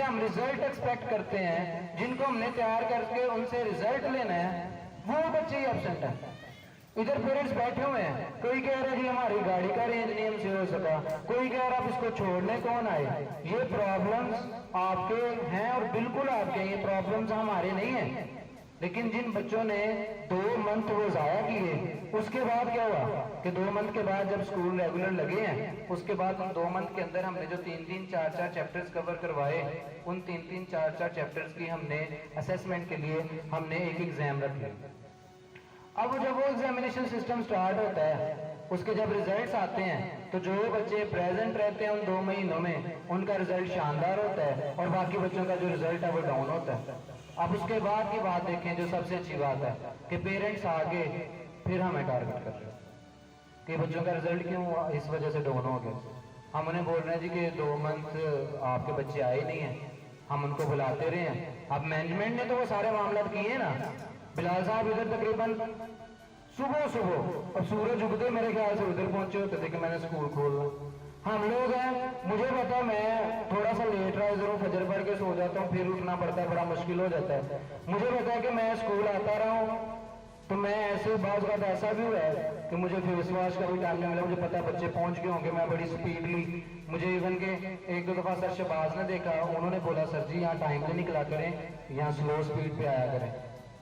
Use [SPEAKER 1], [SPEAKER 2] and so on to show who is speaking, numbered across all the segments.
[SPEAKER 1] हम result expect करते हैं, जिनको हमने तैयार करके उनसे रिजल्ट लेना है, वो बच्चे ही एब्सेंट है। इधर पेरेंट्स बैठे हुए हैं, कोई कह रहा है जी हमारी गाड़ी का रेंज नहीं हमसे हो सका, कोई कह रहा है इसको छोड़ने कौन आए। ये प्रॉब्लम्स आपके हैं और बिल्कुल आपके, ये प्रॉब्लम्स हमारे नहीं है। लेकिन जिन बच्चों ने 2 मंथ वो जाया किए, उसके बाद क्या हुआ कि 2 मंथ के बाद जब स्कूल रेगुलर लगे हैं, उसके बाद उन 2 मंथ के अंदर हमने जो 3-3, 4-4 चैप्टर्स कवर करवाए, उन 3-3, 4-4 चैप्टर्स की हमने असेसमेंट के लिए हमने एक एग्जाम रख लिया। अब जब वो एग्जामिनेशन सिस्टम स्टार्ट होता है, उसके जब रिजल्ट्स आते हैं, तो जो बच्चे प्रेजेंट रहते हैं उन 2 महीनों में, उनका रिजल्ट शानदार होता है और बाकी बच्चों का जो रिजल्ट है वो डाउन होता है। अब उसके बाद की बात देखें, जो सबसे अच्छी बात है कि पेरेंट्स आगे फिर हमें टारगेट कर रहे हैं कि बच्चों का रिजल्ट क्यों इस वजह से डाउन हो गया। हम उन्हें बोल रहे हैं जी कि 2 मंथ आपके बच्चे आए नहीं हैं, हम उनको बुलाते रहे हैं। अब मैनेजमेंट ने तो वो सारे मामला किए ना। बिलाल साहब इधर तकरीबन सुबह, अब सूरज उगते मेरे ख्याल से उधर पहुंचे होते थे कि मैंने स्कूल खोलना। हम लोग हैं, मुझे पता मैं थोड़ा सा लेट राइजर हूँ, फजर पढ़ के सो जाता हूँ, फिर उठना पड़ता है, बड़ा मुश्किल हो जाता है। मुझे पता है कि मैं स्कूल आता रहा हूँ, तो मैं ऐसे बात ऐसा भी हुआ है कि मुझे फेस वॉश का भी टाइम नहीं मिला। मुझे पता है बच्चे पहुंच गए होंगे, मैं बड़ी स्पीडली, मुझे इवन के 1-2 दफा सर शहबाज ने देखा, उन्होंने बोला सर जी यहाँ टाइम से निकला करें, यहाँ स्लो स्पीड पे आया करें।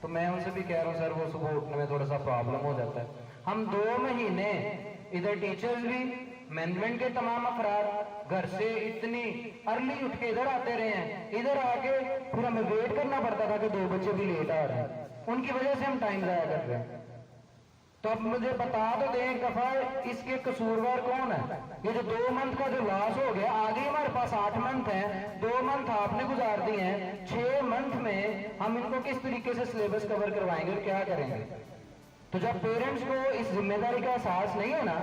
[SPEAKER 1] तो मैं उनसे भी कह रहा हूँ सर वो सुबह उठने में थोड़ा सा प्रॉब्लम हो जाता है। हम 2 महीने इधर टीचर्स भी, मैनेजमेंट के तमाम अफराद घर से इतनी अर्ली उठ के इधर आते रहे हैं, इधर आके फिर हमें वेट करना पड़ता था कि 2 बच्चे भी लेट आ रहे हैं, उनकी वजह से हम टाइम जाया कर रहे हैं। तो अब मुझे बता तो दें एक दफा, इसके कसूरवार कौन है। ये जो 2 मंथ का जो लॉस हो गया, आगे हमारे पास 8 मंथ हैं, 2 मंथ आपने गुजार दिए हैं, 6 मंथ में हम इनको किस तरीके से सिलेबस कवर करवाएंगे और क्या करेंगे। तो जब पेरेंट्स को इस जिम्मेदारी का एहसास नहीं है ना,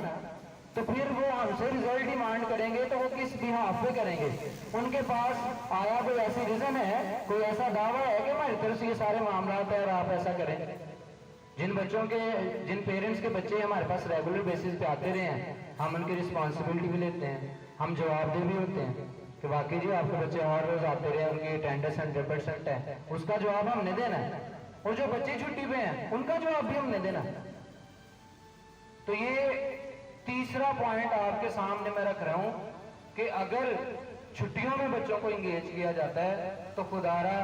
[SPEAKER 1] तो फिर वो हमसे रिजल्ट डिमांड करेंगे, तो वो किस बिहाफ पे करेंगे। उनके पास आया कोई ऐसी रीजन है, कोई ऐसा दावा है कि हमारी तरफ से ये सारे मामला है और आप ऐसा करें। जिन बच्चों के, जिन पेरेंट्स के बच्चे हमारे पास रेगुलर बेसिस पे आते रहे हैं, हम उनकी रिस्पॉन्सिबिलिटी भी लेते हैं, हम जवाबदेह भी होते हैं कि वाकई जी आपके बच्चे हर रोज आते रहे, उनकी अटेंडेंस 100% है, उसका जवाब हमने देना है। और जो बच्चे छुट्टी पे हैं उनका जवाब भी हमने देना है। तो ये तीसरा पॉइंट आपके सामने मैं रख रहा हूं कि अगर छुट्टियों में बच्चों को इंगेज किया जाता है, तो खुदारा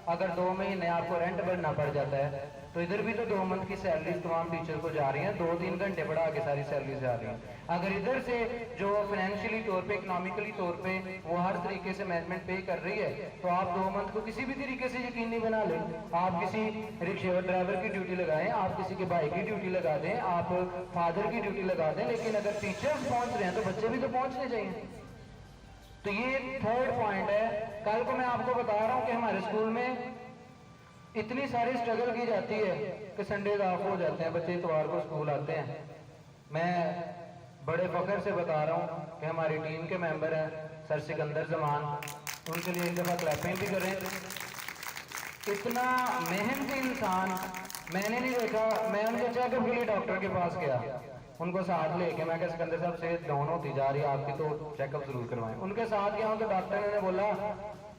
[SPEAKER 1] अगर 2 महीने आपको रेंट भरना पड़ जाता है, तो इधर भी तो 2 मंथ की सैलरी तमाम टीचर को जा रही है, 2-3 घंटे बढ़ा के सारी सैलरी जा रही है। अगर इधर से जो फाइनेंशियली तौर पे, इकोनॉमिकली तौर पे वो हर तरीके से मैनेजमेंट पे कर रही है, तो आप 2 मंथ को किसी भी तरीके से यकीनी बना लें। आप किसी रिक्शा ड्राइवर की ड्यूटी लगाएं, आप किसी के भाई की ड्यूटी लगा दें, आप फादर की ड्यूटी लगा दें, लेकिन अगर टीचर्स पहुंच रहे हैं तो बच्चे भी तो पहुंचने चाहिए। तो ये 3rd पॉइंट है। कल को मैं आपको बता रहा हूं कि हमारे स्कूल में इतनी सारी स्ट्रगल की जाती है कि संडेज ऑफ हो जाते हैं, बच्चे इतवार को स्कूल आते हैं। मैं बड़े फख्र से बता रहा हूं कि हमारी टीम के मेंबर हैं सर सिकंदर जमान, उनके लिए एक दफा क्लैपिंग भी करें। इतना मेहनती इंसान मैंने नहीं देखा। मैं उनके चेकअप के लिए डॉक्टर के पास गया, उनको साथ लेके, मैं कहा सिकंदर साहब सेहत डाउन होती जा रही है आपकी, तो चेकअप जरूर करवाएं। उनके साथ गया हूं तो डॉक्टर ने बोला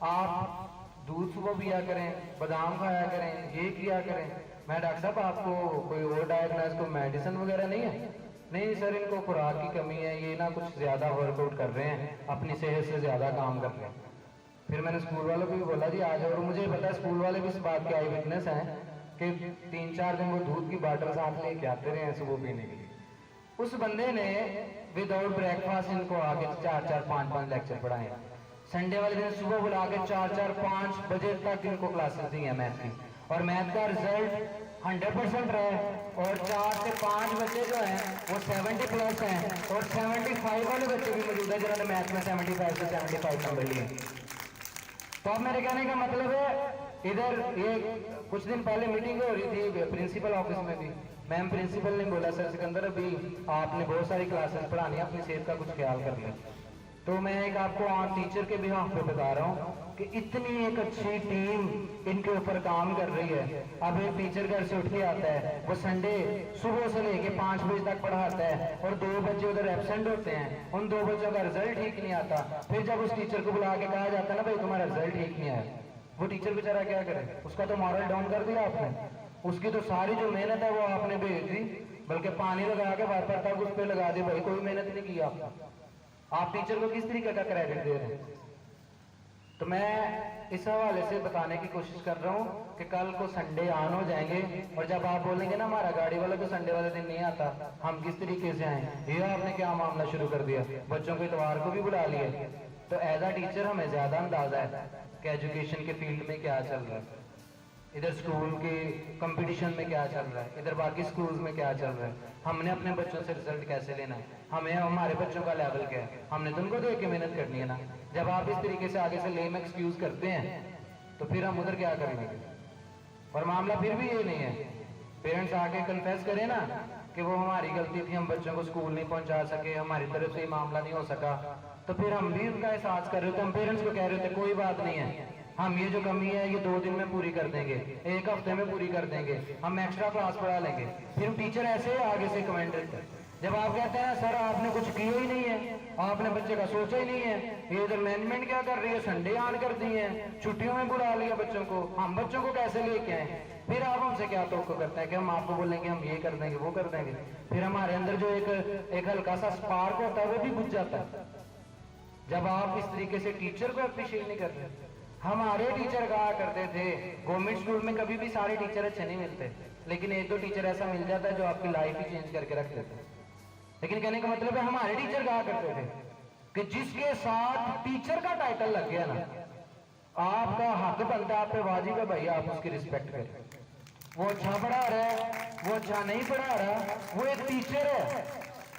[SPEAKER 1] आप दूध सुबह पिया करें, बादाम खाया करें, ये किया करें। मैं डॉक्टर साहब आपको कोई और डायग्नोस, कोई मेडिसिन वगैरह नहीं है? नहीं सर इनको खुराक की कमी है, ये ना कुछ ज्यादा वर्कआउट कर रहे हैं, अपनी सेहत से ज्यादा काम कर रहे हैं। फिर मैंने स्कूल वालों को भी बोला जी आ जाओ, और मुझे पता है स्कूल वाले भी इस बात के आई विटनेस हैं कि 3-4 दिन वो दूध की बॉटल साथ लेके आते रहे हैं सुबह पीने के लिए। उस बंदे ने विदाउट ब्रेकफास्ट इनको आगे 4-4, 5-5 लेक्चर पढ़ाए। संडे वाले दिन सुबह बुला के 4-4-5 बजे तक इनको क्लासेस दी है मैथ की, और मैथ का रिजल्ट 100% रहा है। और 4 से 5 बच्चे जो हैं वो 70+ हैं, और 75 वाले बच्चे भी मौजूद है जिन्होंने मैथ में 75 से 75 नंबर लिए। तो अब मेरे कहने का मतलब है, इधर ये कुछ दिन पहले मीटिंग हो रही थी प्रिंसिपल ऑफिस में भी, मैम प्रिंसिपल ने बोला सर सिकंदर अभी आपने बहुत सारी क्लासेस पढ़ानी है, अपनी सेहत का कुछ ख्याल कर लें। तो मैं एक आपको टीचर के बिहाफ पे बता रहा हूँ कि इतनी एक अच्छी टीम इनके ऊपर काम कर रही है। अब एक टीचर घर से उठ के आता है, वो संडे सुबह से लेके 5 बजे तक पढ़ाता है और 2 बच्चे उधर एब्सेंट होते हैं, उन 2 बच्चों का रिजल्ट ठीक नहीं आता। फिर जब उस टीचर को बुला के कहा जाता है ना भाई तुम्हारा रिजल्ट ठीक नहीं आया, वो टीचर बेचारा क्या करे? उसका तो मॉरल डाउन कर दिया आपने, उसकी तो सारी जो मेहनत है वो आपने भेज दी, बल्कि पानी लगा के वाइपर तक उस पर लगा दी, भाई कोई मेहनत नहीं की आपने। आप टीचर को किस तरीके का क्रेडिट दे रहे हैं? तो मैं इस हवाले से बताने की कोशिश कर रहा हूँ कि कल को संडे ऑन हो जाएंगे और जब आप बोलेंगे ना हमारा गाड़ी वाला तो संडे वाले दिन नहीं आता, हम किस तरीके से आए, ये आपने क्या मामला शुरू कर दिया, बच्चों को इतवार को भी बुला लिए। तो एज अ टीचर हमें ज्यादा अंदाजा है कि एजुकेशन के फील्ड में क्या चल रहा है, इधर स्कूल के कंपटीशन में क्या चल रहा है, इधर बाकी स्कूल्स में क्या चल रहा है, हमने अपने बच्चों से रिजल्ट कैसे लेना है, हमें हमारे बच्चों का लेवल क्या है, हमने तो उनको देख के मेहनत करनी है ना। जब आप इस तरीके से आगे से लेम एक्सक्यूज करते हैं तो फिर हम उधर क्या करेंगे? और मामला फिर भी ये नहीं है, पेरेंट्स आके कन्फेस करें ना कि वो हमारी गलती थी, हम बच्चों को स्कूल नहीं पहुंचा सके, हमारी तरफ से मामला नहीं हो सका, तो फिर हम भी उनका एहसास कर रहे थे, हम पेरेंट्स को कह रहे थे कोई बात नहीं है, हम ये जो कमी है ये 2 दिन में पूरी कर देंगे, 1 हफ्ते में पूरी कर देंगे, हम एक्स्ट्रा क्लास पढ़ा लेंगे। फिर टीचर ऐसे आगे से कमेंट देते हैं, जब आप कहते हैं सर आपने कुछ किया ही नहीं है, आपने बच्चे का सोचा ही नहीं है, ये इधर मैनेजमेंट क्या कर रही है, संडे ऑन कर दिए हैं, छुट्टियों में बुला लिया बच्चों को, हम बच्चों को कैसे लेके आए? फिर आप हमसे क्या तोक्को करते हैं कि हम आपको बोलेंगे हम ये कर देंगे वो कर देंगे, फिर हमारे अंदर जो एक हल्का सा स्पार्क होता है वो भी बुझ जाता है जब आप इस तरीके से टीचर को अप्रिशिएट नहीं करते। हमारे टीचर कहा करते थे, गवर्नमेंट स्कूल में कभी भी सारे टीचर अच्छे नहीं मिलते, लेकिन 1-2 टीचर ऐसा मिल जाता है जो आपकी लाइफ ही चेंज करके रख देते हैं। लेकिन कहने का मतलब है हमारे टीचर कहा करते थे कि जिसके साथ टीचर का टाइटल लग गया ना, आपका हक बनता है, आप पे वाजिब है भाई आप उसकी रिस्पेक्ट करें। वो अच्छा पढ़ा रहा है, वो अच्छा नहीं पढ़ा रहा, वो एक टीचर है,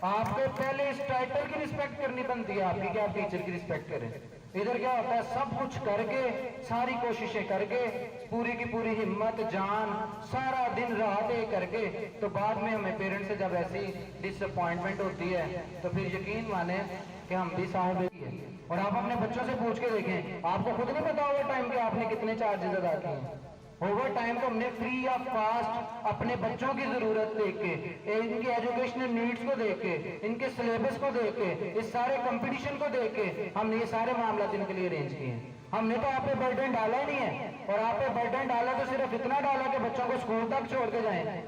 [SPEAKER 1] आपको पहले इस टाइटल की रिस्पेक्ट करनी बनती है आपकी कि आप टीचर की रिस्पेक्ट करें। इधर क्या होता है, सब कुछ करके, सारी कोशिशें करके, पूरी की पूरी हिम्मत जान, सारा दिन रात एक करके, तो बाद में हमें पेरेंट्स से जब ऐसी डिसअपॉइंटमेंट होती है तो फिर यकीन माने कि हम भी साहब है। और आप अपने बच्चों से पूछ के देखें, आपको खुद नहीं पता ओवर टाइम के आपने कितने चार्जेस अदा किए हैं। ओवर टाइम तो हमने फ्री ऑफ कास्ट अपने बच्चों की जरूरत देख के, इनकी एजुकेशनल नीड्स को देख के, इनके सिलेबस को देख के, इस सारे कंपटीशन को देख के हमने ये सारे मामला इनके लिए अरेंज किए हैं। हमने तो आप पे बर्डन डाला ही नहीं है, और आप पे बर्डन डाला तो सिर्फ इतना डाला कि बच्चों को स्कूल तक छोड़ के जाएं।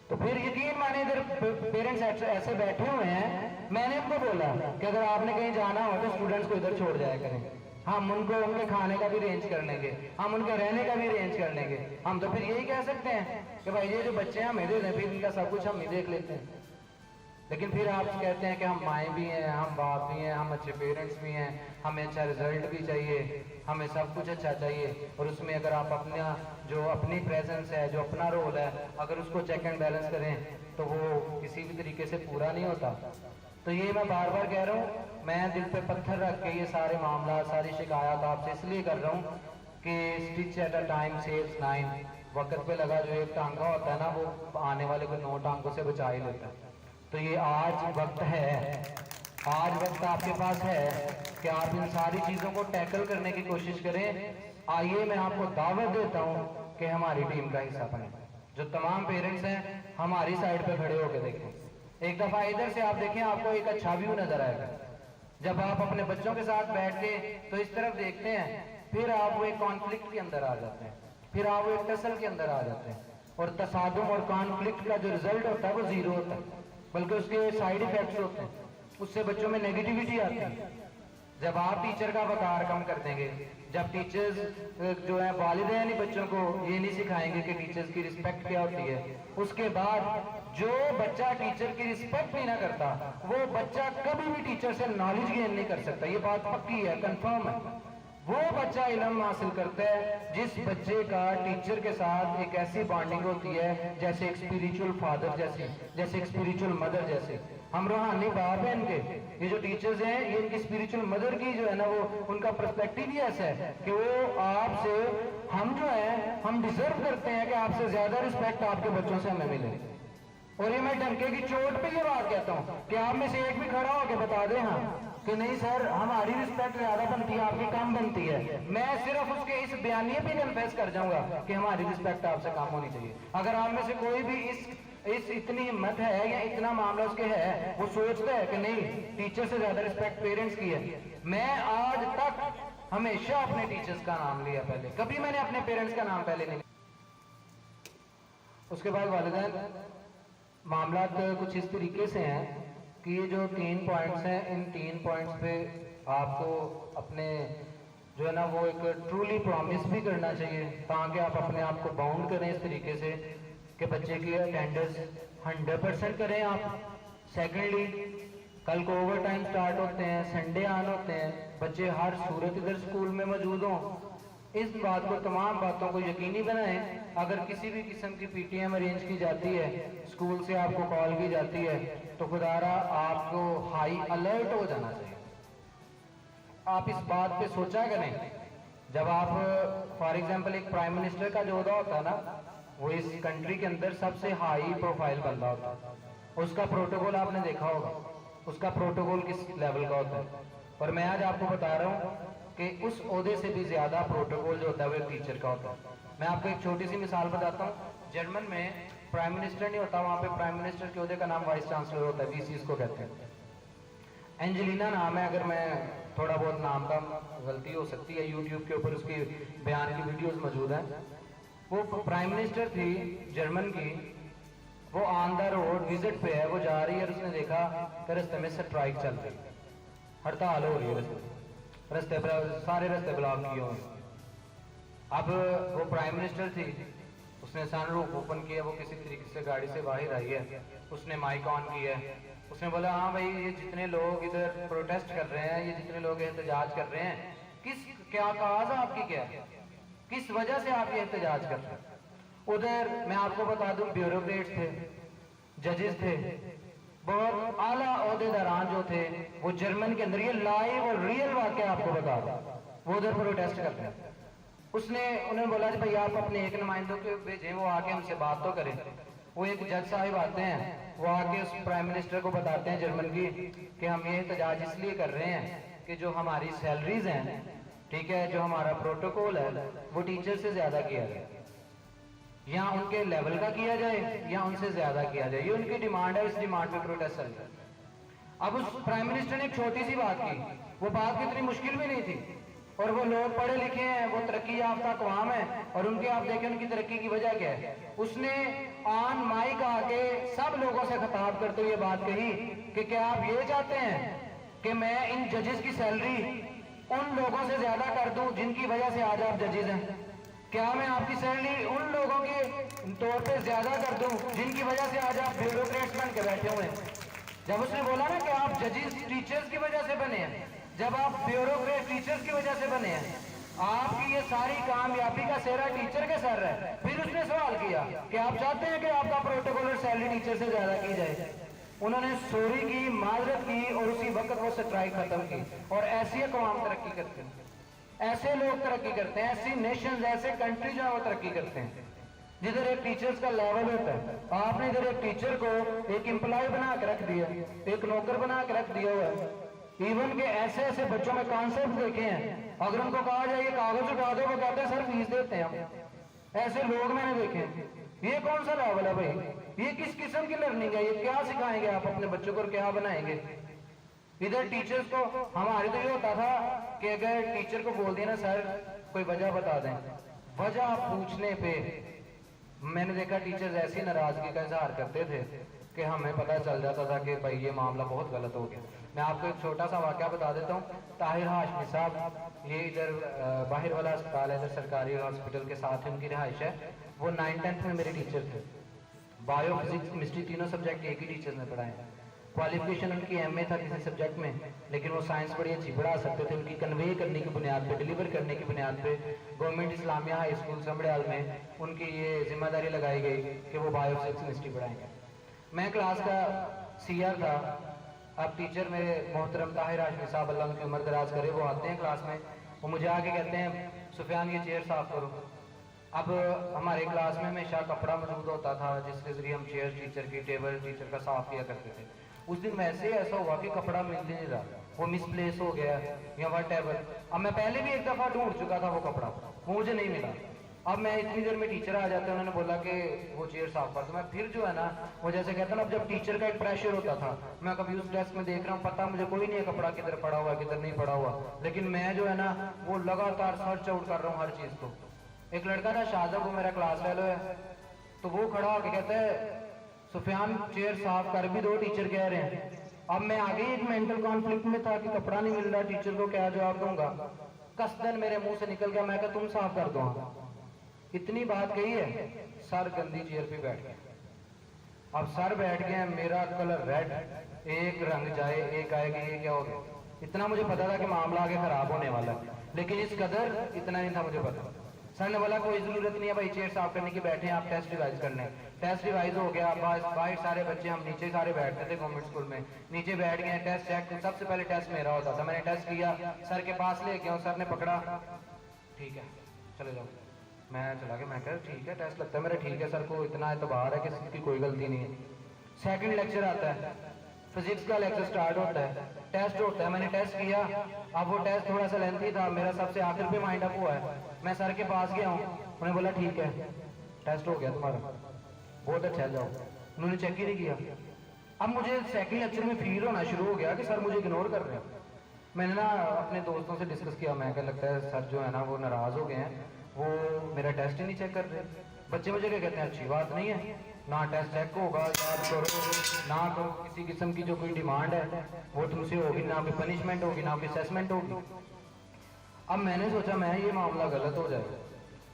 [SPEAKER 1] तो फिर यकीन माने इधर पेरेंट्स ऐसे बैठे हुए हैं, मैंने उनको बोला कि अगर आपने कहीं जाना हो तो स्टूडेंट्स को इधर छोड़ जाया करें, हम उनको उनके खाने का भी अरेंज कर लेंगे, हम उनके रहने का भी अरेंज कर लेंगे। हम तो फिर यही कह सकते हैं कि भाई ये जो बच्चे हैं हमें दे दें, फिर इनका सब कुछ हम ही देख लेते हैं। लेकिन फिर आप कहते हैं कि हम माएँ भी हैं, हम बाप भी हैं, हम अच्छे पेरेंट्स भी हैं, हमें अच्छा रिजल्ट भी चाहिए, हमें सब कुछ अच्छा चाहिए, और उसमें अगर आप अपना जो अपनी प्रेजेंस है, जो अपना रोल है, अगर उसको चेक एंड बैलेंस करें तो वो किसी भी तरीके से पूरा नहीं होता। तो ये मैं बार बार कह रहा हूँ, मैं दिल पे पत्थर रख के ये सारे मामला, सारी शिकायत आपसे इसलिए कर रहा हूँ कि stitch at a time saves 9, वक्त पे लगा जो एक टांगा होता है ना, वो आने वाले को 9 टांगों से बचा ही लेता है। तो ये आज वक्त है, आज वक्त आपके पास है कि आप इन सारी चीज़ों को टैकल करने की कोशिश करें। आइए मैं आपको दावत देता हूँ कि हमारी टीम का हिस्सा बने। जो तमाम पेरेंट्स हैं हमारी साइड पे खड़े होकर देखें। एक दफ़ा इधर से आप देखें, आपको एक अच्छा व्यू नजर आएगा। जब आप अपने बच्चों के साथ बैठ के तो इस तरफ देखते हैं, फिर आप वो एक कॉन्फ्लिक्ट के अंदर आ जाते हैं, फिर आप वो एक टसल के अंदर आ जाते हैं, और तसादुम और कॉन्फ्लिक्ट का जो रिजल्ट होता है वो 0 होता है, बल्कि उसके साइड इफेक्ट्स होते हैं, उससे बच्चों में नेगेटिविटी आती है। जब आप टीचर का वकार कम कर देंगे, जब टीचर्स जो है वालिदैन बच्चों को ये नहीं सिखाएंगे कि टीचर्स की रिस्पेक्ट क्या होती है, उसके बाद जो बच्चा टीचर की रिस्पेक्ट नहीं ना करता, वो बच्चा कभी भी टीचर से नॉलेज गेन नहीं कर सकता। ये बात पक्की है, कंफर्म है। वो बच्चा इल्म हासिल करता है जिस बच्चे का टीचर के साथ एक ऐसी बॉन्डिंग होती है जैसे एक स्पिरिचुअल फादर जैसी, जैसे एक स्पिरिचुअल मदर जैसे। हम रूहानी बाप हैं इनके, ये जो टीचर्स हैं ये इनकी स्पिरिचुअल मदर की जो है ना, वो उनका पर्सपेक्टिव ही ऐसा है कि वो आपसे, हम जो है हम डिजर्व करते हैं कि आपसे ज्यादा रिस्पेक्ट आपके बच्चों से हमें मिले। और ये मैं डंके की चोट पे ये बात कहता हूँ कि आप में से एक भी खड़ा होकर बता दे हाँ कि नहीं सर हमारी रिस्पेक्ट ज्यादा बनती है, आपकी कम बनती है, मैं सिर्फ उसके इस बयानिए पे कन्फेस कर जाऊंगा कि हमारी रिस्पेक्ट आपसे कम होनी चाहिए। अगर आप में से कोई भी इस इतनी हिम्मत है या इतना मामला उसके है, वो सोचता है कि नहीं टीचर से ज्यादा रिस्पेक्ट पेरेंट्स की है। मैं आज तक हमेशा अपने टीचर्स का नाम लिया पहले, कभी मैंने अपने पेरेंट्स का नाम पहले नहीं। उसके बाद वालिदैन मामला कुछ इस तरीके से हैं कि ये जो 3 पॉइंट्स हैं, इन 3 पॉइंट्स पे आपको अपने जो है ना वो एक ट्रूली प्रॉमिस भी करना चाहिए, ताकि आप अपने आप को बाउंड करें इस तरीके से कि बच्चे की अटेंडेंस 100% करें आप। सेकेंडली, कल को ओवर टाइम स्टार्ट होते हैं, संडे ऑन होते हैं, बच्चे हर सूरत इधर स्कूल में मौजूद हों। इस बात को, तमाम बातों को यकीनी बनाएं। अगर किसी भी किस्म की पीटीएम अरेंज की जाती है, स्कूल से आपको कॉल की जाती है, तो खुदारा आपको हाई अलर्ट हो जाना चाहिए। आप इस बात पे सोचा करें, जब आप फॉर एग्जांपल एक प्राइम मिनिस्टर का जो ओहदा होता है ना, वो इस कंट्री के अंदर सबसे हाई प्रोफाइल बंदा होता है, उसका प्रोटोकॉल आपने देखा होगा, उसका प्रोटोकॉल किस लेवल का होता है। और मैं आज आपको बता रहा हूँ कि उस ओहदे से भी ज्यादा प्रोटोकॉल जो होता है वो एक टीचर का होता है। मैं आपको एक छोटी सी मिसाल बताता हूँ। जर्मन में प्राइम मिनिस्टर नहीं होता, वहाँ पे प्राइम मिनिस्टर के ओहदे का नाम वाइस चांसलर होता है, वीसी इसको कहते हैं। एंजेलिना नाम है, अगर मैं थोड़ा बहुत नाम का गलती हो सकती है, यूट्यूब के ऊपर उसकी बयान की वीडियोस मौजूद हैं। वो प्राइम मिनिस्टर थी जर्मन की, वो ऑन द रोड विजिट पे है, वो जा रही है और उसने देखा कि रास्ते में स्ट्राइक चल रही है, हड़ताल हो रही है, रास्ते पर सारे रास्ते ब्लॉक किए हुए। अब वो प्राइम मिनिस्टर थी, उसने सनरूफ ओपन किया, वो किसी तरीके से गाड़ी से बाहर आई है, उसने माइक ऑन किया है, उसने बोला हाँ भाई ये जितने लोग इधर प्रोटेस्ट कर रहे हैं, ये जितने लोग एहतजाज कर रहे हैं, क्या काज आपकी क्या है, किस वजह से आप ये एहतजाज कर रहे हैं। उधर मैं आपको बता दूं ब्यूरोक्रेट्स थे, जजेस थे, बहुत आला ओहदेदारान जो थे, वो जर्मन के अंदर, ये लाइव और रियल वाकया आपको बता दूं, वो उधर प्रोटेस्ट कर रहे हैं। उन्होंने बोला कि भाई आप अपने एक नुमाइंदों को भेजें, वो आके हमसे बात तो करें। वो एक जज साहिब आते हैं, वो आके उस प्राइम मिनिस्टर को बताते हैं जर्मन की कि हम ये एहतजाज इसलिए कर रहे हैं कि जो हमारी सैलरीज हैं, ठीक है, जो हमारा प्रोटोकॉल है, वो टीचर से ज्यादा किया जाए, या उनके लेवल का किया जाए या उनसे ज्यादा किया जाए। ये उनकी डिमांड है, इस डिमांड पे प्रोटेस्ट चल रहा है। अब उस प्राइम मिनिस्टर ने एक छोटी सी बात की, वो बात इतनी मुश्किल भी नहीं थी, और वो लोग पढ़े लिखे हैं, वो तरक्की याफ्ता अक़वाम है, और उनके आप देखें उनकी तरक्की की वजह क्या है। उसने ऑन माइक आके सब लोगों से खिताब करते हुए बात कही कि क्या आप ये चाहते हैं कि मैं इन जजेस की सैलरी उन लोगों से ज्यादा कर दूं जिनकी वजह से आज आप जजेस हैं? क्या मैं आपकी सैलरी उन लोगों के तौर पे ज्यादा कर दूं जिनकी वजह से आज आप ब्यूरोक्रेट्स बन के बैठे हुए हैं? जब उसने बोला ना कि आप जजेस टीचर्स की वजह से बने हैं, जब आप ब्यूरोक्रेट टीचर्स की वजह से बने हैं, आपकी ये सारी कामयाबी का सेहरा टीचर के सर है। फिर उसने सवाल किया कि आप चाहते हैं कि आपका प्रोटोकॉल और सैलरी टीचर से ज्यादा की जाए? उन्होंने सॉरी की, माजरत की, और उसी वक्त वो स्ट्राइक खत्म की। और ऐसी अक़वाम तरक्की करते हैं, ऐसे लोग तरक्की करते हैं, ऐसी नेशंस, ऐसे कंट्री जो है वो तरक्की करते हैं जिधर एक टीचर्स का लेवल होता है। आपने इधर एक टीचर को एक एम्प्लॉय बना के रख दिया, एक नौकर बना के रख दिया हुआ है। इवन के ऐसे ऐसे बच्चों में कॉन्सेप्ट देखे हैं, अगर उनको कहा जाए ये कागज उठा दो, वो कहते हैं सर फीस देते हैं हम। ऐसे लोग मैंने देखे हैं। ये कौन सा लेवल है भाई? ये किस किस्म की लर्निंग है? ये क्या सिखाएंगे आप अपने बच्चों को और क्या बनाएंगे? इधर टीचर्स को, हमारे तो ये होता था कि अगर टीचर को बोल दिया ना सर कोई वजह बता दें, वजह पूछने पे मैंने देखा टीचर्स ऐसी नाराजगी का इजहार करते थे कि हमें पता चल जाता था कि भाई ये मामला बहुत गलत हो गया। मैं आपको एक छोटा सा वाकया बता देता हूँ। ताहिर हाशमी साहब, ये इधर बाहर वाला अस्पताल है, इधर सरकारी हॉस्पिटल के साथ ही उनकी रिहाइश है। वो 9th-10th में मेरे टीचर थे। बायो, फिजिक्स, केमिस्ट्री तीनों सब्जेक्ट एक ही टीचर ने पढ़ाए। क्वालिफिकेशन उनकी MA था किसी सब्जेक्ट में, लेकिन वो साइंस बड़ी अच्छी पढ़ा सकते थे। उनकी कन्वे करने की बुनियाद पे, डिलीवर करने की बुनियाद पे गवर्नमेंट इस्लामिया हाई स्कूल समड़ियाल में उनकी ये जिम्मेदारी लगाई गई कि वो बायो, फिजिक्स, केमिस्ट्री पढ़ाएंगे। मैं क्लास का CR था। अब टीचर मेरे मोहतरम ताहिर हाशमी साहब, अल्लाह उनकी उम्र दराज करे, वो आते हैं क्लास में, वो मुझे आके कहते हैं सुफियान ये चेयर साफ करो। अब हमारे क्लास में हमेशा कपड़ा मौजूद होता था जिसके जरिए हम चेयर टीचर की, टेबल टीचर का साफ किया करते थे। उस दिन वैसे ऐसा हुआ कि कपड़ा मिल नहीं रहा, वो मिसप्लेस हो गया या वट एवर। अब मैं पहले भी एक दफ़ा ढूंढ चुका था वो कपड़ा, वो मुझे नहीं मिला। अब मैं इतनी देर में टीचर आ जाते हैं, उन्होंने बोला कि वो चेयर साफ कर दो। मैं फिर जो है ना, वो जैसे कहता ना, अब जब टीचर का एक प्रेशर होता था, मैं कभी उस डेस्क में देख रहा हूँ, पता मुझे कोई नहीं है कपड़ा किधर पड़ा हुआ किधर नहीं पड़ा हुआ, लेकिन मैं जो है ना वो लगातार सर्च आउट कर रहा हूँ हर चीज़ को। एक लड़का था शाहजब, वो मेरा क्लास फेलो है, तो वो खड़ा होकर कहता है सुफियान चेयर साफ कर भी दो, टीचर कह रहे हैं। अब मैं आगे एक मेंटल कॉन्फ्लिक्ट में था कि कपड़ा नहीं मिल रहा, टीचर को क्या जवाब दूंगा। कसदन मेरे मुंह से निकल गया, मैं कहा तुम साफ कर दो। इतनी बात कही है, सर गंदी चेयर पे बैठ गया। अब सर बैठ गया, मेरा कलर रेड, एक रंग जाए एक आएगा, ये क्या हो गया। इतना मुझे पता था कि मामला आगे खराब होने वाला है, लेकिन इस कदर इतना नहीं था मुझे पता। सर ने बोला कोई जरूरत नहीं है भाई चेयर साफ करने की, बैठे हैं आप टेस्ट रिवाइज करने। टेस्ट रिवाइज हो गया, बाहर सारे बच्चे, हम नीचे सारे बैठते थे गवर्नमेंट स्कूल में, नीचे बैठ गए। टेस्ट चेक, सबसे पहले टेस्ट मेरा होता था, मैंने टेस्ट किया, सर के पास ले गया, सर ने पकड़ा, ठीक है चले जाओ। मैं चला गया, मैं कहा ठीक है टेस्ट लगता है मेरा, ठीक है सर को इतना एतबार है कि इसकी कोई गलती नहीं है। सेकंड लेक्चर आता है, फिजिक्स का लेक्चर स्टार्ट होता है, टेस्ट होता है, मैंने टेस्ट किया। अब वो टेस्ट थोड़ा सा लेंथी था, मेरा सबसे आखिर पे माइंड अप हुआ है। मैं सर के पास गया हूँ, उन्होंने बोला ठीक है टेस्ट हो गया तुम्हारा, बहुत अच्छा है, जाओ। उन्होंने चेक ही नहीं किया। अब मुझे सेकंड लेक्चर में फील होना शुरू हो गया कि सर मुझे इग्नोर कर रहे हैं। मैंने ना अपने दोस्तों से डिस्कस किया, मैं क्या लगता है सर जो है ना वो नाराज हो गए हैं, वो मेरा टेस्ट ही नहीं चेक कर रहे। बच्चे मुझे क्या कहते हैं, अच्छी बात नहीं है ना, टेस्ट चेक होगा, याद करो ना, तो किसी किस्म की जो कोई डिमांड है वो तुमसे होगी ना, कोई पनिशमेंट होगी ना, कोई असेसमेंट होगी। अब मैंने सोचा मैं ये मामला गलत हो जाएगा।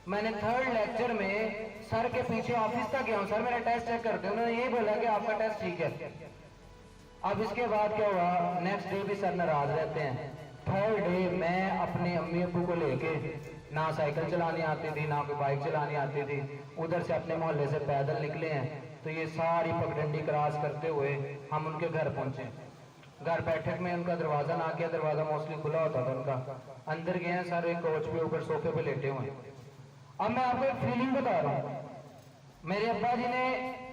[SPEAKER 1] मैंने थर्ड लेक्चर में सर के पीछे ऑफिस तक गया हूँ, सर मेरा टेस्ट चेक करते हैं, उन्होंने ये बोला कि आपका टेस्ट ठीक है। अब इसके बाद क्या हुआ, नेक्स्ट डे भी सर नाराज रहते हैं। थर्ड डे मैं अपने अम्मी अब्बू को लेके, ना साइकिल चलानी आती थी ना कोई बाइक चलानी आती थी, उधर से अपने मोहल्ले से पैदल निकले हैं, तो ये सारी पगडंडी क्रॉस करते हुए हम उनके घर पहुंचे। घर बैठक में उनका दरवाजा ना किया, दरवाजा मोस्टली खुला होता था उनका, अंदर गए हैं, सर एक कोच पे ऊपर सोफे पे लेटे हुए। अब मैं आपको एक फीलिंग बता रहा हूँ, मेरे अब्बा जी ने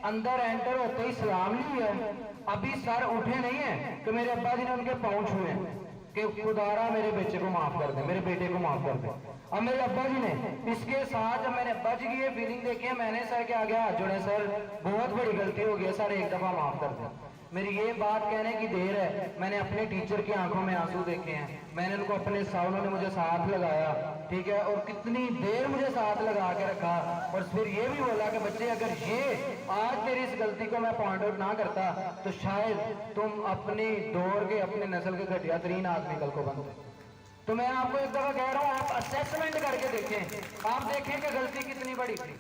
[SPEAKER 1] अंदर एंटर होते ही सलाम ली है, अभी सर उठे नहीं है कि मेरे अब्बा जी ने उनके पाँव छुए कि खुदारा मेरे बच्चे को माफ कर दे, मेरे बेटे को माफ कर दे। अब मेरे अब्बा जी ने इसके साथ, जब मैंने अब्बा जी की ये फीलिंग देखी है, मैंने सर के आगे हाथ जोड़े, सर बहुत बड़ी गलती हो गई सर, एक दफा माफ कर दे। मेरी ये बात कहने की देर है, मैंने अपने टीचर की आंखों में आंसू देखे हैं, मैंने उनको अपने साथ, उन्होंने मुझे साथ लगाया, ठीक है, और कितनी देर मुझे साथ लगा के रखा, और फिर ये भी बोला कि बच्चे अगर ये आज तेरी इस गलती को मैं पॉइंट आउट ना करता तो शायद तुम अपनी दौर के, अपने नस्ल के घटिया तरीन आदमी कल को बनते। तो मैं आपको एक दफा कह रहा हूँ, आप असेसमेंट करके देखें, आप देखें कि गलती कितनी बड़ी थी।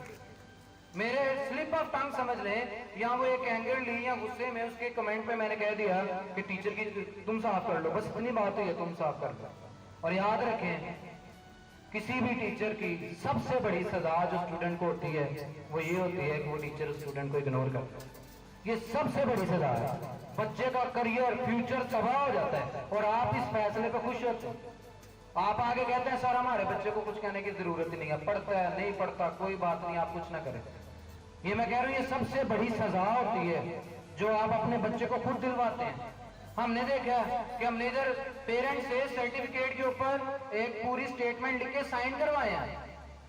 [SPEAKER 1] मेरे स्लिप ऑफ टंग समझ लें, या वो एक एंगर ली या गुस्से में उसके कमेंट पे मैंने कह दिया कि टीचर की तुम साफ कर लो, बस इतनी बात है, तुम साफ कर लो। और याद रखें, किसी भी टीचर की सबसे बड़ी सजा जो स्टूडेंट को होती है वो ये होती है कि वो टीचर स्टूडेंट को इग्नोर करता है। ये सबसे बड़ी सजा है, बच्चे का करियर फ्यूचर तबाह हो जाता है, और आप इस फैसले पर खुश होते हैं। आप आगे कहते हैं सर हमारे बच्चे को कुछ कहने की जरूरत ही नहीं है, पढ़ता है नहीं पढ़ता कोई बात नहीं, आप कुछ ना करें। ये मैं कह रहा हूँ, ये सबसे बड़ी सजा होती है जो आप अपने बच्चे को खुद दिलवाते हैं। हमने देखा कि हमने इधर पेरेंट्स से सर्टिफिकेट के ऊपर एक पूरी स्टेटमेंट लिख के साइन करवाए हैं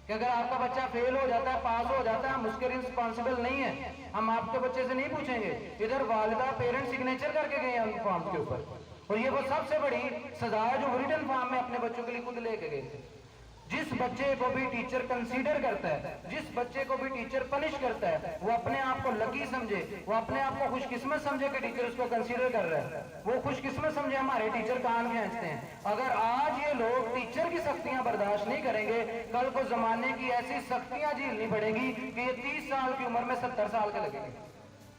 [SPEAKER 1] कि अगर आपका बच्चा फेल हो जाता है, पास हो जाता है, हम उसके रिस्पॉन्सिबल नहीं है, हम आपके बच्चे से नहीं पूछेंगे। इधर वालिदा पेरेंट्स सिग्नेचर करके गए हैं उन फॉर्म के ऊपर, और ये वो सबसे बड़ी सजा है जो रिटन फॉर्म में अपने बच्चों के लिए खुद लेके गए थे। जिस बच्चे को भी टीचर कंसीडर करता है, जिस बच्चे को भी टीचर पनिश करता है, वो अपने आप को लकी समझे, वो अपने आप को खुशकिस्मत समझे कि टीचर उसको कंसीडर कर रहा है, वो खुशकिस्मत समझे हमारे टीचर कान खींचते हैं। अगर आज ये लोग टीचर की सख्तियां बर्दाश्त नहीं करेंगे, कल को जमाने की ऐसी सख्तियां झेलनी पड़ेगी कि ये 30 साल की उम्र में 70 साल के लगेंगे।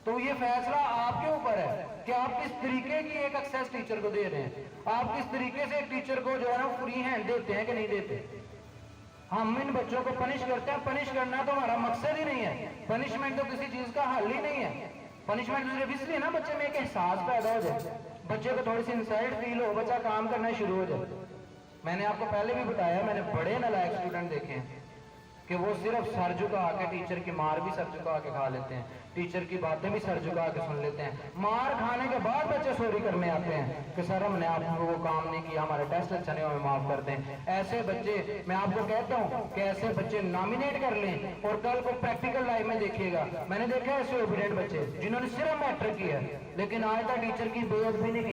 [SPEAKER 1] तो ये फैसला आपके ऊपर है कि आप किस तरीके की एक एक्सेस टीचर को दे रहे हैं, आप किस तरीके से एक टीचर को जो है ना फ्री हैंड देते हैं कि नहीं देते। हम इन बच्चों को पनिश करते हैं, पनिश करना तो हमारा मकसद ही नहीं है, पनिशमेंट तो किसी चीज का हल ही नहीं है। पनिशमेंट सिर्फ इसलिए ना बच्चे में एक एहसास पैदा हो जाए, बच्चे को थोड़ी सी इंसल्ट फील हो, बच्चा काम करना शुरू हो जाए। मैंने आपको पहले भी बताया, मैंने बड़े नालायक स्टूडेंट देखे हैं, कि वो सिर्फ सर झुका के टीचर की मार भी सर झुका के खा लेते हैं, टीचर की बातें भी सर झुका के सुन लेते हैं। मार खाने के बाद बच्चे सॉरी करने आते हैं कि सर हमने आपको वो काम नहीं किया, हमारे टेस्ट अच्छा नहीं, हमें माफ कर दें। ऐसे बच्चे, मैं आपको कहता हूँ कि ऐसे बच्चे नॉमिनेट कर लें और कल को प्रैक्टिकल लाइफ में देखिएगा। मैंने देखा है ऐसे ओबीडिएंट बच्चे जिन्होंने सिर्फ मैट्रिक किया है लेकिन आज तक टीचर की बेइज्जती नहीं